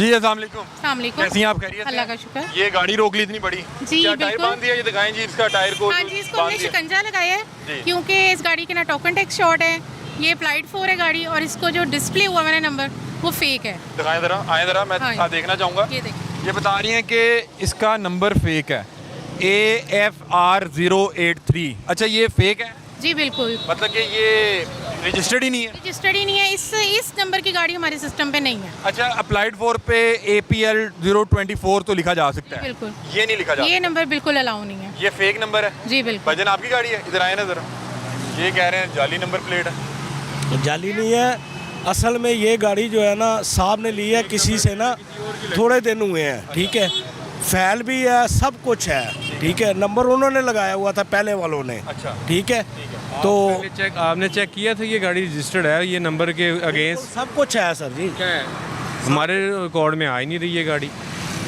जी अस्सलाम वालेकुम। अस्सलाम वालेकुम। कैसी हैं आप? खैरियत अल्लाह से? का शुक्र। ये गाड़ी रोक ली इतनी बड़ी, जी, क्या टायर बिल्कुल। बांध दिया? ये दिखाएं जी इसका टायर को। हाँ जी, इसको बांध हमने दिया। शिकंजा लगाया जी। है क्योंकि इस गाड़ी के ना टोकन टैक्स शॉर्ट है, ये अप्लाइड 4 है गाड़ी, और इसको जो डिस्प्ले हुआ मैंने नंबर वो फेक है। दिखाएं ज़रा, आए ज़रा, मैं हाँ। देखना चाहूँगा। ये देखिए। ये बता रही हैं कि इसका नंबर फेक है, AFR083। अच्छा ये फेक है, जी बिल्कुल, मतलब कि ये रजिस्टर्ड ही नहीं है। रजिस्टर्ड ही नहीं है, इस नंबर की गाड़ी हमारे सिस्टम पे नहीं है। अच्छा अप्लाइड 4 पे APL 024 तो लिखा जा सकता है, बिल्कुल, ये नहीं लिखा जा ये नंबर बिल्कुल अलाउ नहीं है। सकता। ये फेक नंबर है। जी बिल्कुल। भजन आपकी गाड़ी है? इधर आए ना ज़रा। ये कह रहे हैं जाली नंबर प्लेट है। तो जाली नहीं है, असल में ये गाड़ी जो है ना साहब ने ली है किसी से ना, थोड़े दिन हुए हैं, ठीक है, फैल भी है, सब कुछ है, ठीक है, नंबर उन्होंने लगाया हुआ था पहले वालों ने, अच्छा। ठीक है, तो आपने चेक किया था ये गाड़ी रजिस्टर्ड है ये नंबर के अगेंस्ट? सब कुछ है सर जी। हमारे रिकॉर्ड में आ ही नहीं रही है गाड़ी।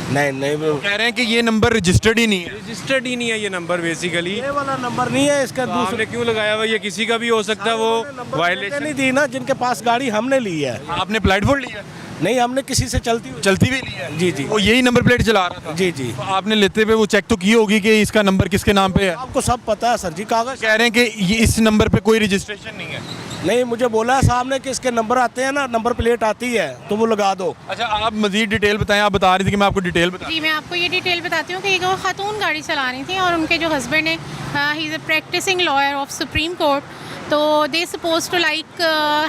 नहीं कह रहे हैं कि ये नंबर रजिस्टर्ड ही नहीं है। रजिस्टर्ड ही नहीं है ये नंबर बेसिकली। ये वाला नंबर नहीं है इसका, आपने दूसरे क्यों लगाया हुआ? ये किसी का भी हो सकता है, वो नहीं वायलेशन। दी ना, जिनके पास गाड़ी हमने ली है। आपने अप्लाइड 4 लिया? नहीं, हमने किसी से चलती हुई। चलती हुई ली है? जी जी वो यही नंबर प्लेट चला रहा था? जी जी, तो आपने लेते हुए वो चेक तो की होगी कि इसका नंबर किसके नाम पे है? आपको सब पता है सर जी, कागज। कह रहे हैं कि ये इस नंबर पे कोई रजिस्ट्रेशन नहीं है। नहीं, मुझे बोला है साहब ने कि इसके नंबर आते हैं ना, नंबर प्लेट आती है तो वो लगा दो। अच्छा आप मजीद डिटेल बताएं। आप बता रही थी कि मैं आपको डिटेल बता। जी मैं आपको ये डिटेल बताती हूँ कि एक वो खातून गाड़ी चला रही थी और उनके जो हस्बैंड है, he is a practising lawyer of Supreme Court, तो दे सपोज टू लाइक,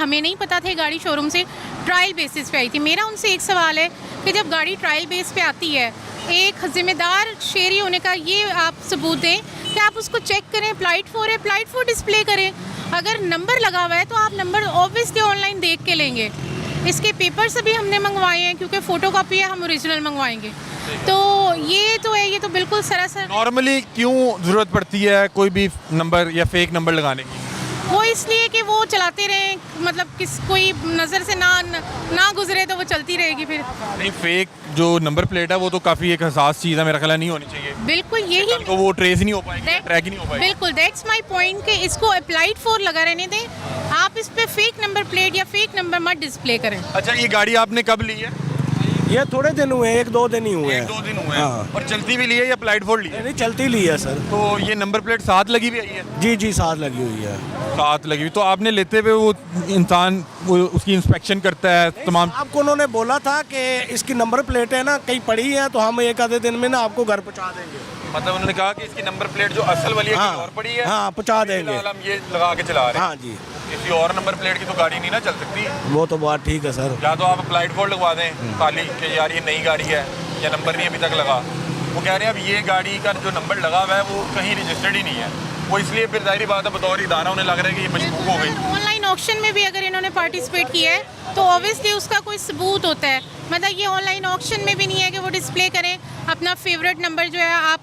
हमें नहीं पता था गाड़ी शोरूम से ट्रायल बेसिस पे आई थी। मेरा उनसे एक सवाल है कि जब गाड़ी ट्रायल बेस पे आती है, एक ज़िम्मेदार शहरी होने का ये आप सबूत दें कि आप उसको चेक करें, अप्लाइड 4 है, अप्लाइड 4 डिस्प्ले करें। अगर नंबर लगा हुआ है तो आप नंबर ऑब्वियसली ऑनलाइन देख के लेंगे। इसके पेपर्स अभी हमने मंगवाए हैं क्योंकि फ़ोटो कॉपी है, हम ओरिजिनल मंगवाएंगे। तो ये तो है, ये तो बिल्कुल सरासर। नॉर्मली क्यों ज़रूरत पड़ती है कोई भी नंबर या फेक नंबर लगाने की? वो इसलिए कि वो चलाते रहें, मतलब कोई नज़र से ना गुजरे तो वो चलती रहेगी फिर। नहीं, फेक जो नंबर प्लेट है वो तो काफ़ी एक हसास चीज़ है, मेरा ख्याल है नहीं होनी चाहिए। बिल्कुल यही कल को वो ट्रेस ही नहीं हो पाएगी, That- ट्रैक ही नहीं हो पाएगी। बिल्कुल, दैट्स माय पॉइंट कि इसको अप्लाइड 4 लगा रहने दें, आप इस पे फेक नंबर प्लेट या फेक नंबर मत डिस्प्ले करें। अच्छा ये गाड़ी आपने कब ली है? ये थोड़े दिन हुए हैं, 1-2 दिन ही हुए हैं। 1-2 दिन हुए हाँ। हैं। और चलती भी ली है या अप्लाइड 4 ली है? नहीं, चलती ली है सर। तो ये नंबर प्लेट साथ लगी भी आई है? जी जी, साथ लगी हुई है। साथ लगी हुई। तो आपने लेते हुए वो इंसान वो उसकी इंस्पेक्शन करता है तमाम? आपको उन्होंने बोला था कि इसकी नंबर प्लेट है ना कहीं पड़ी है तो हम एक आधे दिन में ना आपको घर पहुंचा देंगे। मतलब उन्होंने कहा कि इसकी नंबर प्लेट जो असल वाली है कहीं और पड़ी है, हाँ, पहुंचा देंगे। फिलहाल हम ये लगा के चला रहे हैं। हाँ जी, किसी और नंबर प्लेट की तो गाड़ी नहीं ना चल सकती। वो तो बात ठीक है सर। या तो आप अप्लाइड 4 लगवा दें खाली कि यार ये नई गाड़ी है या नंबर नहीं अभी तक लगा। वो कह रहे हैं अब ये गाड़ी का जो नंबर लगा हुआ है वो कहीं रजिस्टर्ड ही नहीं है, वो इसलिए फिर जाहिर बात है बतौर इदारा उन्हें लग रहा है कि ये मशकूक हो गई। ऑनलाइन ऑक्शन में भी अगर इन्होंने पार्टिसिपेट किया है तो ऑब्वियसली उसका कोई सबूत होता है। मतलब ये ऑनलाइन ऑक्शन में भी नहीं है कि वो डिस्प्ले करें अपना फेवरेट नंबर जो है आप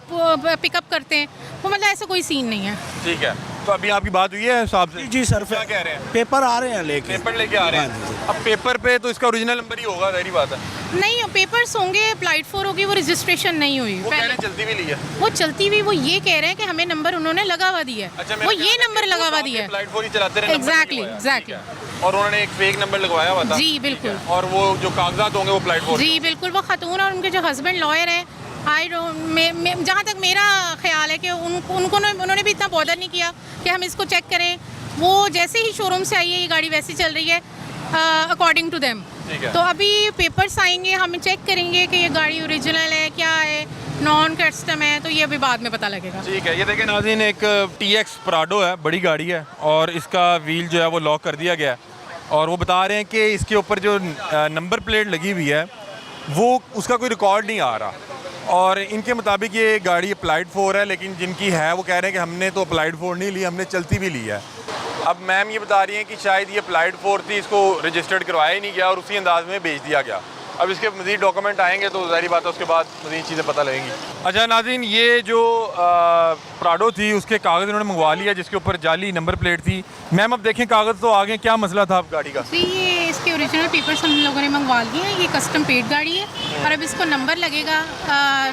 पिकअप करते हैं, वो मतलब ऐसा कोई सीन नहीं है। ठीक है, तो अभी आपकी बात हुई है साहब से? जी सर, क्या कह रहे हैं? पेपर आ रहे हैं लेके। पेपर लेके आ रहे हाँ जी, हैं। अब पेपर पे तो इसका ओरिजिनल नंबर ही होगा, जाहिर बात है। नहीं, पेपर्स होंगे, अप्लाइड 4 होगी, वो रजिस्ट्रेशन नहीं हुई। वो कह रहे हैं चलती भी ली है। वो चलती हुई, वो ये कह रहे हैं कि हमें नंबर उन्होंने लगा हुआ दिया है। अच्छा, वो ये नंबर लगा हुआ दिया है। अप्लाइड 4 ही चलाते रहे, नंबर नहीं Exactly, हुआ है। exactly. ठीक है। और उन्होंने एक फेक नंबर लगवाया हुआ था। जी बिल्कुल, और वो जो कागजात होंगे वो अप्लाइड 4 जी बिल्कुल। वो खातून और उनके जो हस्बैंड लॉयर हैं, जहाँ तक मेरा ख्याल है कि उन्होंने भी इतना बॉदर नहीं किया कि हम इसको चेक करें। वो जैसे ही शोरूम से आई है ये गाड़ी वैसे चल रही है अकॉर्डिंग टू देम। ठीक है। तो अभी पेपर्स आएंगे, हम चेक करेंगे कि ये गाड़ी ओरिजिनल है, क्या है, नॉन कस्टम है, तो ये अभी बाद में पता लगेगा। ठीक है, ये देखें नाज़रीन, एक TX प्राडो है, बड़ी गाड़ी है और इसका व्हील जो है वो लॉक कर दिया गया है और वो बता रहे हैं कि इसके ऊपर जो नंबर प्लेट लगी हुई है वो उसका कोई रिकॉर्ड नहीं आ रहा और इनके मुताबिक ये गाड़ी अप्लाइड 4 है, लेकिन जिनकी है वो कह रहे हैं कि हमने तो अप्लाइड 4 नहीं ली, हमने चलती भी ली है। अब मैम ये बता रही हैं कि शायद ये अप्लाइड 4 थी, इसको रजिस्टर्ड करवाया ही नहीं गया और उसी अंदाज में बेच दिया गया। अब इसके मज़ीद डॉक्यूमेंट आएंगे तो ज़ाहिर बात है उसके बाद मज़ीद चीज़ें पता लगेंगी। अच्छा नाज़रीन, ये जो प्राडो थी उसके कागज़ इन्होंने मंगवा लिया जिसके ऊपर जाली नंबर प्लेट थी। मैम अब देखें कागज़ तो आगे, क्या मसला था आप गाड़ी का? जी, ये इसके ओरिजिनल पेपर्स हम लोगों ने मंगवा लिए हैं। ये कस्टम पेड गाड़ी है और अब इसको नंबर लगेगा,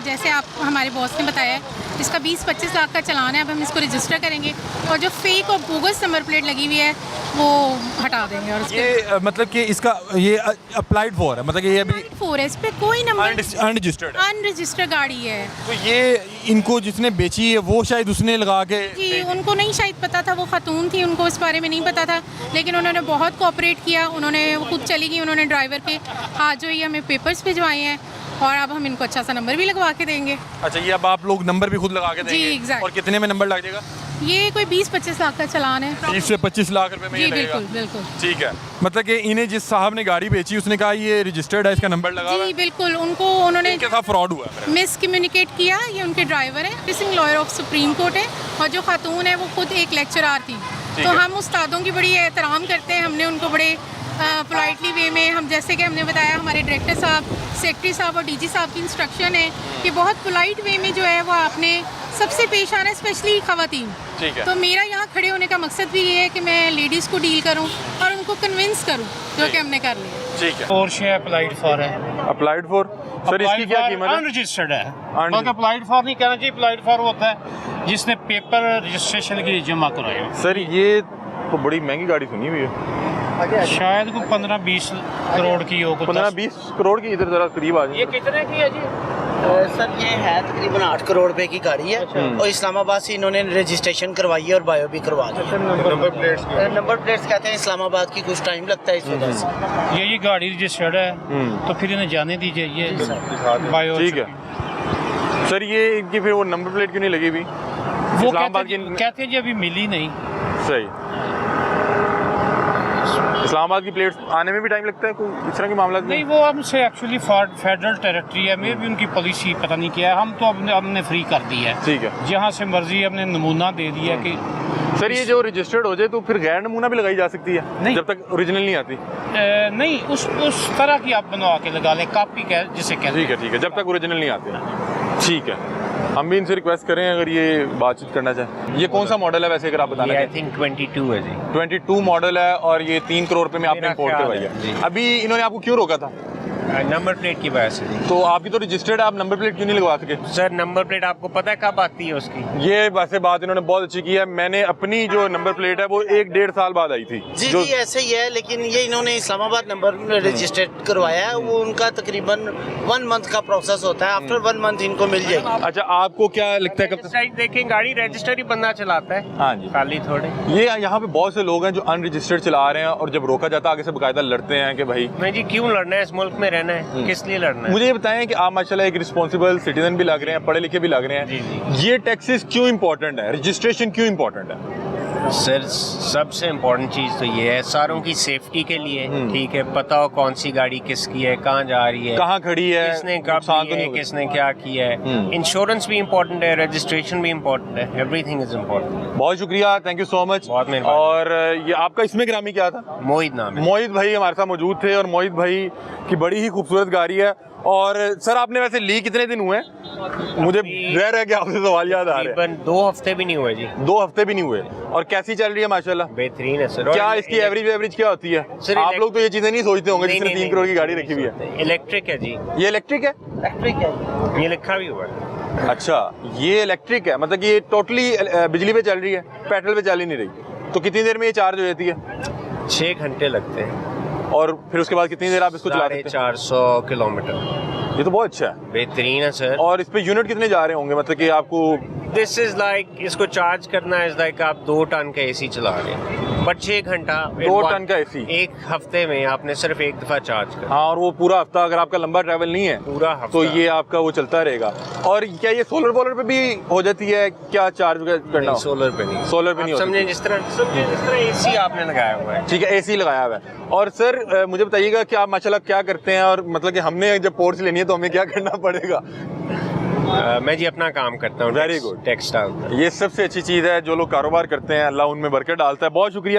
जैसे आप हमारे बॉस ने बताया इसका 20-25 लाख का चालान है। अब हम इसको रजिस्टर करेंगे और जो फेक और बोगस नंबर प्लेट लगी हुई है वो हटा देंगे। और ये मतलब कि इसका ये अप्लाइड फॉर है, मतलब कि ये अभी 4 है, इस पे कोई नंबर अनरजिस्टर्ड है। अनरजिस्टर्ड गाड़ी है। तो ये इनको जिसने बेची है वो शायद उसने लगा के जी, उनको नहीं शायद पता था, वो खातून थी, उनको इस बारे में नहीं पता था, लेकिन उन्होंने बहुत कोऑपरेट किया। उन्होंने खुद चली गई, उन्होंने ड्राइवर के हाथ जो ही हमें पेपर्स भिजवाए हैं और अब हम इनको अच्छा सा नंबर भी लगवा के देंगे। अच्छा, ये अब आप लोग नंबर भी खुद लगा के देंगे? exactly। और कितने में नंबर लग जाएगा? ये कोई 20-25 लाख का चालान है। 20 से 25 लाख रुपए में ये जी लगेगा? बिल्कुल बिल्कुल। ठीक है, मतलब कि इन्हें जिस साहब ने गाड़ी बेची उसने कहा ये रजिस्टर्ड है, इसका नंबर लगा हुआ जी है। बिल्कुल, उनको उन्होंने इनके साथ फ्रॉड हुआ है। मिस कम्युनिकेट किया। ये उनके ड्राइवर है, practising lawyer of Supreme Court है और जो खातून है वो खुद एक लेक्चरार थी। तो हम उस्तादों की बड़ी एहतराम करते हैं, हमने उनको बड़े पोलाइटली वे में, हम जैसे कि हमने बताया हमारे डायरेक्टर साहब, सेक्रेटरी साहब और डीजी साहब की इंस्ट्रक्शन है कि बहुत पोलाइट वे में जो है वो आपने सबसे पेश आना है, स्पेशली ख़वातीन। ठीक है। तो मेरा यहाँ खड़े होने का मकसद भी ये है कि मैं लेडीज़ को डील करूँ और उनको कन्विंस करूँ, जो कि हमने कर लिया। ठीक है। पोर्श है, अप्लाइड फॉर है। अप्लाइड फॉर सर, इसकी क्या कीमत है? अनरजिस्टर्ड है, बल्कि अप्लाइड फॉर नहीं कहना चाहिए। अप्लाइड फॉर होता है जिसने पेपर रजिस्ट्रेशन के लिए जमा कराए हो। सर ये तो बड़ी महंगी गाड़ी सुनी हुई है, शायद कोई 15-20 करोड़ की हो। 15-20 करोड़ की, इधर जरा करीब आ जाए। ये कितने की है जी? सर ये है तकरीबन 8 करोड़ रुपए की गाड़ी है और इस्लामाबाद से इन्होंने रजिस्ट्रेशन करवाई है और बायो भी करवा दी है। नंबर प्लेट्स कहते हैं इस्लामाबाद की, कुछ टाइम लगता है इस वजह से। ये गाड़ी रजिस्टर्ड है तो फिर इन्हें जाने दीजिए। ये बायो ठीक है सर, ये इनकी फिर वो नंबर प्लेट क्यों नहीं लगी हुई? वो इस्लामाबाद कहते हैं जी अभी मिली नहीं। सही, इस्लामाबाद की प्लेट्स आने में भी टाइम लगता है, कोई इस तरह की मामला नहीं, वो हमसे एक्चुअली फेडरल टेरिटरी है, मे भी उनकी पॉलिसी पता नहीं क्या है। हम तो हमने फ्री कर दी है। ठीक है, जहाँ से मर्जी हमने नमूना दे दिया कि सर ये जो रजिस्टर्ड हो जाए तो फिर गैर नमूना भी लगाई जा सकती है? नहीं। जब तक ओरिजिनल नहीं आती? नहीं, उस तरह की आप बनवा के लगा लें, कॉपी कह जिसे कहते ठीक है, ठीक है, जब तक ओरिजिनल नहीं आती। ठीक है, हम भी इनसे रिक्वेस्ट करें अगर ये बातचीत करना चाहें। ये कौन सा मॉडल है वैसे, अगर आप बताना? आई थिंक 22 है जी। 22 मॉडल है और ये 3 करोड़ रुपए में आपने मेरा इंपोर्ट ख्याल करवाई है, जी। है। अभी इन्होंने आपको क्यों रोका था? नंबर प्लेट की वजह से जी। तो आपकी तो रजिस्टर्ड है, आप नंबर प्लेट क्यों नहीं लगवा सके? सर नंबर प्लेट आपको पता है कब आती है उसकी? ये वैसे बात इन्होंने बहुत अच्छी की है। मैंने अपनी जो नंबर प्लेट है वो 1-1.5 साल बाद आई थी। जी जो जी ऐसे ही है, लेकिन ये इन्होंने इस्लामाबाद नंबर रजिस्टर्ड करवाया है। वो उनका तकरीबन 1 मंथ का प्रोसेस होता है। आफ्टर 1 मंथ इनको मिल जाएगी। अच्छा, आपको क्या लगता है कब तक? साइड देखें, गाड़ी रजिस्टर ही बंदा चलाता है। हाँ जी, खाली थोड़े। ये यहाँ पे बहुत से लोग हैं जो अनरजिस्टर्ड चला रहे हैं और जब रोका जाता है आगे से बकायदा लड़ते हैं कि भाई नहीं जी, क्यों लड़ना है? इस मुल्क में रहना है, किस लिए लड़ना है? मुझे ये बताएं कि आप माशाल्लाह एक रिस्पॉन्सिबल सिटीजन भी लग रहे हैं, पढ़े लिखे भी लग रहे हैं। जी, ये टैक्सेस क्यों इंपॉर्टेंट है, रजिस्ट्रेशन क्यों इंपॉर्टेंट है? सर सबसे इम्पोर्टेंट चीज़ तो ये है सारों की सेफ्टी के लिए। ठीक है, पता हो कौन सी गाड़ी किसकी है, कहाँ जा रही है, कहाँ खड़ी है, किसने कब नुकसान तो ली है, नहीं होगा। किसने क्या किया है। इंश्योरेंस भी इम्पोर्टेंट है, रजिस्ट्रेशन भी इम्पोर्टेंट है, एवरीथिंग इज इम्पोर्टेंट। बहुत शुक्रिया, थैंक यू सो मच। बहुत मेहरबानी। और ये आपका इसमें ग्रामी क्या था? मोहित नाम है। मोहित भाई हमारे साथ मौजूद थे और मोहित भाई की बड़ी ही खूबसूरत गाड़ी है। और सर आपने वैसे ली कितने दिन हुए? मुझे रह के आपसे सवाल याद आ रहे हैं। तकरीबन 2 हफ्ते भी नहीं हुए जी। 2 हफ्ते भी नहीं हुए। और कैसी चल रही है माशाल्लाह? बेहतरीन है सर। क्या इसकी एवरेज क्या होती है? सर, आप लोग तो ये चीजें नहीं सोचते होंगे जिसने 3 करोड़ की गाड़ी रखी हुई है। इलेक्ट्रिक है जी। ये इलेक्ट्रिक है? इलेक्ट्रिक है, ये लिखा भी हुआ है। अच्छा, ये इलेक्ट्रिक है, मतलब कि ये टोटली बिजली पे चल रही है, पेट्रोल पे चल ही नहीं रही। तो कितनी देर में ये चार्ज हो जाती है? 6 घंटे लगते हैं और फिर उसके बाद कितनी देर आप इसको चला सकते हैं? 450 किलोमीटर। ये तो बहुत अच्छा है। बेहतरीन है सर। और इस पे यूनिट कितने जा रहे होंगे, मतलब कि आपको? दिस इज लाइक, इसको चार्ज करना इज लाइक आप 2 टन का एसी चला रहे हैं, बट 6 घंटा 2 टन का एसी एक हफ्ते में आपने सिर्फ एक दफा चार्ज करना। हाँ, और वो पूरा हफ्ता अगर आपका लंबा ट्रैवल नहीं है पूरा हफ्ता तो ये आपका वो चलता रहेगा। और क्या ये सोलर पे भी हो जाती है क्या चार्ज करना? सोलर पे नहीं। सोलर पे नहीं आप होती। समझे जिस तरह एसी आपने लगाया हुआ है। ठीक है, एसी लगाया हुआ है। और सर मुझे बताइएगा कि आप माशाल्लाह क्या करते हैं, और मतलब कि हमने जब पोर्च लेनी है तो हमें क्या करना पड़ेगा? मैं जी अपना काम करता हूँ। Very good। टेक्सटाइल। ये सबसे अच्छी चीज़ है, जो लोग कारोबार करते हैं अल्लाह उनमें बरकत डालता है। बहुत शुक्रिया।